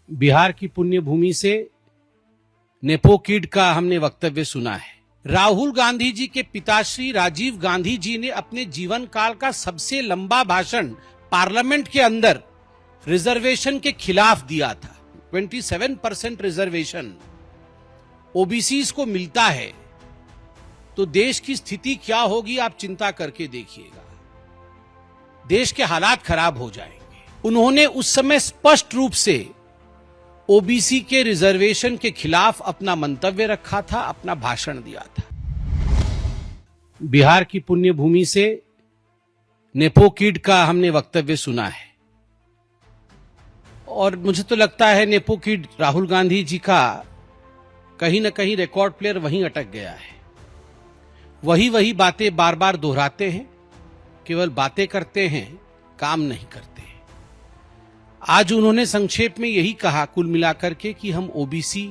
बिहार की पुण्य भूमि से नेपो किड का हमने वक्तव्य सुना है। राहुल गांधी जी के पिताश्री राजीव गांधी जी ने अपने जीवन काल का सबसे लंबा भाषण पार्लियामेंट के अंदर रिजर्वेशन के खिलाफ दिया था। 27% रिजर्वेशन ओबीसीज को मिलता है तो देश की स्थिति क्या होगी, आप चिंता करके देखिएगा। देश के हालात खराब हो जाएंगे। उन्होंने उस समय स्पष्ट रूप से ओबीसी के रिजर्वेशन के खिलाफ अपना मंतव्य रखा था, अपना भाषण दिया था। बिहार की पुण्य भूमि से नेपो किड का हमने वक्तव्य सुना है और मुझे तो लगता है नेपो किड राहुल गांधी जी का कहीं ना कहीं रिकॉर्ड प्लेयर वहीं अटक गया है। वही बातें बार बार दोहराते हैं, केवल बातें करते हैं, काम नहीं करते। आज उन्होंने संक्षेप में यही कहा कुल मिलाकर के कि हम ओबीसी,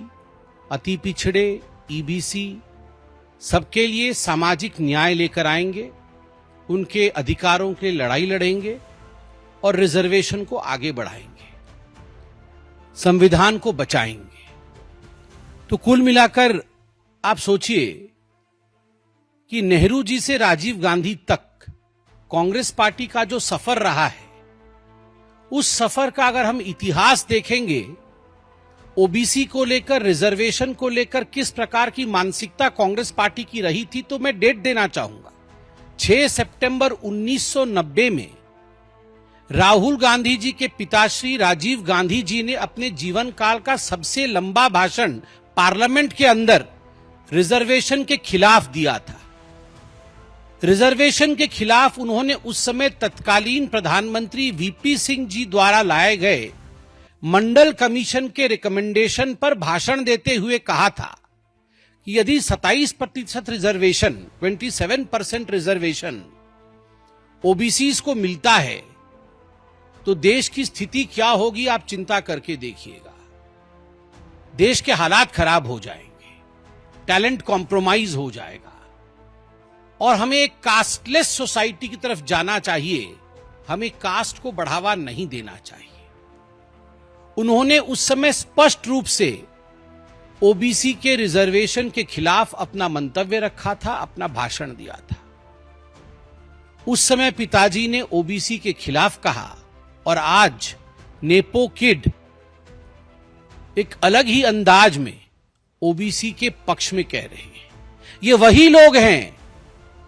अति पिछड़े, ईबीसी सबके लिए सामाजिक न्याय लेकर आएंगे, उनके अधिकारों के लिए लड़ाई लड़ेंगे और रिजर्वेशन को आगे बढ़ाएंगे, संविधान को बचाएंगे। तो कुल मिलाकर आप सोचिए कि नेहरू जी से राजीव गांधी तक कांग्रेस पार्टी का जो सफर रहा है, उस सफर का अगर हम इतिहास देखेंगे, ओबीसी को लेकर, रिजर्वेशन को लेकर किस प्रकार की मानसिकता कांग्रेस पार्टी की रही थी, तो मैं डेट देना चाहूंगा। 6 सितंबर 1990 में राहुल गांधी जी के पिताश्री राजीव गांधी जी ने अपने जीवन काल का सबसे लंबा भाषण पार्लियामेंट के अंदर रिजर्वेशन के खिलाफ दिया था। रिजर्वेशन के खिलाफ उन्होंने उस समय तत्कालीन प्रधानमंत्री वीपी सिंह जी द्वारा लाए गए मंडल कमीशन के रिकमेंडेशन पर भाषण देते हुए कहा था कि यदि 27% रिजर्वेशन, 27% रिजर्वेशन ओबीसीज को मिलता है तो देश की स्थिति क्या होगी, आप चिंता करके देखिएगा। देश के हालात खराब हो जाएंगे, टैलेंट कॉम्प्रोमाइज हो जाएगा और हमें एक कास्टलेस सोसाइटी की तरफ जाना चाहिए। हमें कास्ट को बढ़ावा नहीं देना चाहिए। उन्होंने उस समय स्पष्ट रूप से ओबीसी के रिजर्वेशन के खिलाफ अपना मंतव्य रखा था, अपना भाषण दिया था। उस समय पिताजी ने ओबीसी के खिलाफ कहा और आज नेपो किड एक अलग ही अंदाज में ओबीसी के पक्ष में कह रहे हैं। ये वही लोग हैं,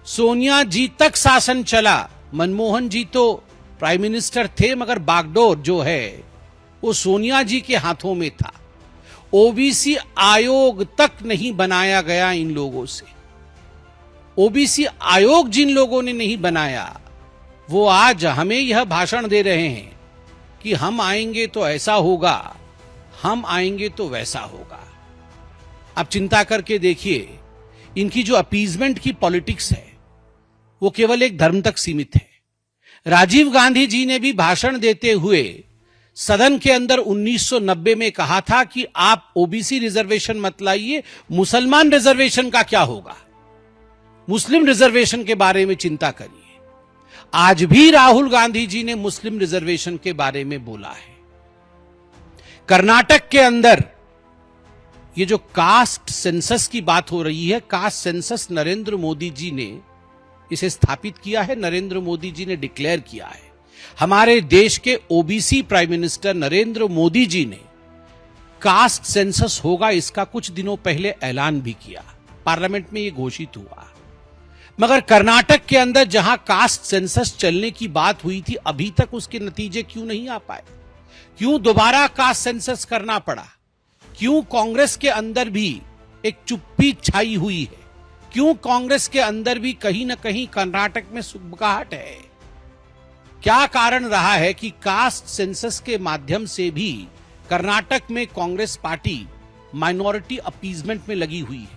सोनिया जी तक शासन चला, मनमोहन जी तो प्राइम मिनिस्टर थे, मगर बागडोर जो है वो सोनिया जी के हाथों में था। ओबीसी आयोग तक नहीं बनाया गया इन लोगों से। ओबीसी आयोग जिन लोगों ने नहीं बनाया, वो आज हमें यह भाषण दे रहे हैं कि हम आएंगे तो ऐसा होगा, हम आएंगे तो वैसा होगा। आप चिंता करके देखिए, इनकी जो अपीजमेंट की पॉलिटिक्स है वो केवल एक धर्म तक सीमित है। राजीव गांधी जी ने भी भाषण देते हुए सदन के अंदर 1990 में कहा था कि आप ओबीसी रिजर्वेशन मत लाइए, मुसलमान रिजर्वेशन का क्या होगा, मुस्लिम रिजर्वेशन के बारे में चिंता करिए। आज भी राहुल गांधी जी ने मुस्लिम रिजर्वेशन के बारे में बोला है। कर्नाटक के अंदर ये जो कास्ट सेंसस की बात हो रही है, कास्ट सेंसस नरेंद्र मोदी जी ने इसे स्थापित किया है, नरेंद्र मोदी जी ने डिक्लेयर किया है। हमारे देश के OBC prime minister Narendra Modi ji ने कास्ट सेंसस होगा इसका कुछ दिनों पहले ऐलान भी किया, पार्लियामेंट में यह घोषित हुआ। मगर कर्नाटक के अंदर जहां कास्ट सेंसस चलने की बात हुई थी, अभी तक उसके नतीजे क्यों नहीं आ पाए? क्यों दोबारा कास्ट सेंसस करना पड़ा? क्यों कांग्रेस के अंदर भी एक चुप्पी छाई हुई है? क्यों कांग्रेस के अंदर भी कहीं ना कहीं कर्नाटक में सुगबुगाहट है? क्या कारण रहा है कि कास्ट सेंसस के माध्यम से भी कर्नाटक में कांग्रेस पार्टी माइनॉरिटी अपीजमेंट में लगी हुई है?